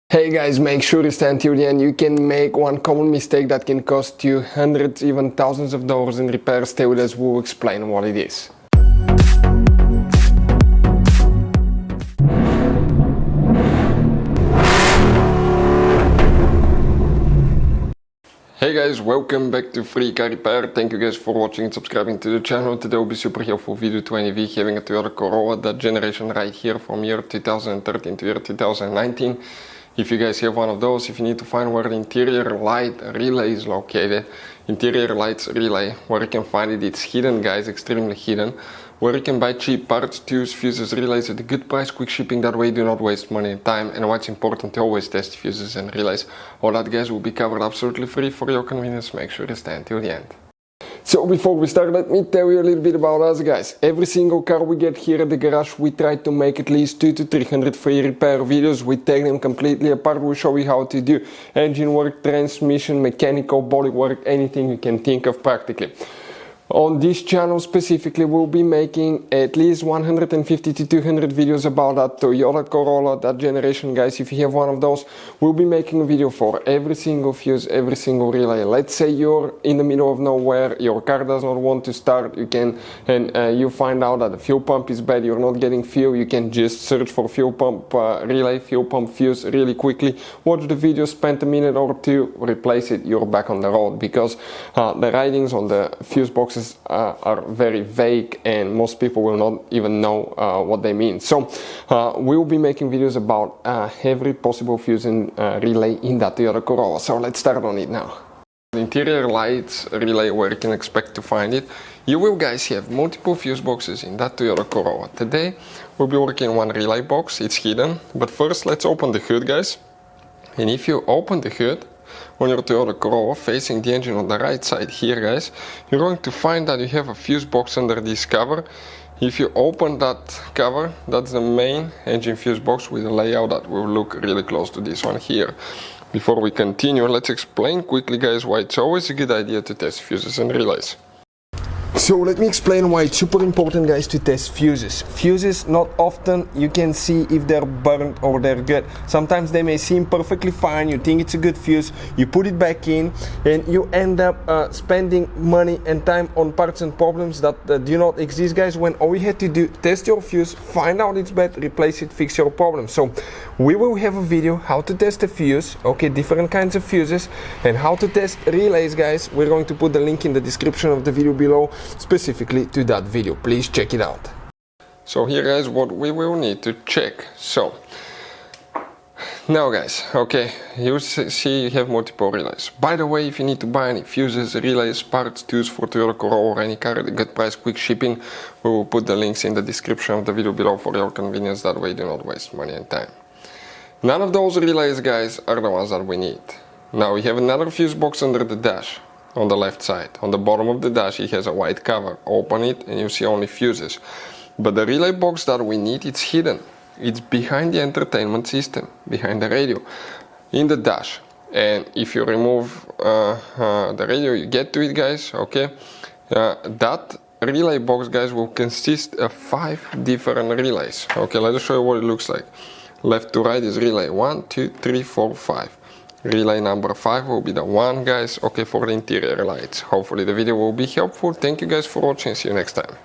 Hey guys, make sure to stay until the end. You can make one common mistake that can cost you hundreds, even thousands of dollars in repairs. Stay with us, we'll explain what it is. Hey guys, welcome back to Free Car Repair. Thank you guys for watching and subscribing to the channel. Today will be super helpful video 20V having a Toyota Corolla, that generation right here from year 2013 to year 2019. If you guys have one of those, if you need to find where the interior light relay is located, interior lights relay, where you can find it, it's hidden guys, extremely hidden. Where you can buy cheap parts, tubes, fuses, relays at a good price, quick shipping, that way you do not waste money and time. And what's important, to always test fuses and relays. All that guys will be covered absolutely free for your convenience. Make sure to stay until the end. So before we start, let me tell you a little bit about us guys. Every single car we get here at the garage, we try to make at least 200 to 300 free repair videos. We take them completely apart, we show you how to do engine work, transmission, mechanical, body work, anything you can think of practically. On this channel specifically, we'll be making at least 150 to 200 videos about that Toyota Corolla, that generation guys. If you have one of those, we'll be making a video for every single fuse, every single relay. Let's say you're in the middle of nowhere, your car does not want to start, you can, and you find out that the fuel pump is bad, you're not getting fuel, you can just search for fuel pump relay, fuel pump fuse really quickly, watch the video, spend a minute or two, replace it, you're back on the road, because the writings on the fuse boxes are very vague and most people will not even know what they mean. So we will be making videos about every possible fuse and relay in that Toyota Corolla. So let's start on it now. The interior lights relay, where you can expect to find it. You will guys have multiple fuse boxes in that Toyota Corolla. Today we'll be working on one relay box, it's hidden. But first let's open the hood guys. And if you open the hood on your Toyota Corolla, facing the engine on the right side here guys, you're going to find that you have a fuse box under this cover. If you open that cover, that's the main engine fuse box with a layout that will look really close to this one here. Before we continue, let's explain quickly guys why it's always a good idea to test fuses and relays. So let me explain why it's super important guys to test fuses. Fuses, not often you can see if they're burnt or they're good. Sometimes they may seem perfectly fine, you think it's a good fuse, you put it back in and you end up spending money and time on parts and problems that do not exist guys, when all you had to do, test your fuse, find out it's bad, replace it, fix your problem. So we will have a video how to test a fuse, okay, different kinds of fuses, and how to test relays guys. We're going to put the link in the description of the video below specifically to that video. Please check it out. So here guys, what we will need to check. So now guys, okay, you see you have multiple relays. By the way, if you need to buy any fuses, relays, parts, tools for Toyota Corolla or any car at a good price, quick shipping, we will put the links in the description of the video below for your convenience, that way you do not waste money and time. None of those relays guys are the ones that we need. Now we have another fuse box under the dash. On the left side, on the bottom of the dash, it has a white cover. Open it and you see only fuses. But the relay box that we need, it's hidden. It's behind the entertainment system, behind the radio, in the dash. And if you remove the radio, you get to it guys, okay? That relay box guys will consist of 5 different relays. Okay, let us show you what it looks like. Left to right is relay 1, 2, 3, 4, 5. Relay number 5 will be the one guys, okay, for the interior lights. Hopefully the video will be helpful. Thank you guys for watching, see you next time.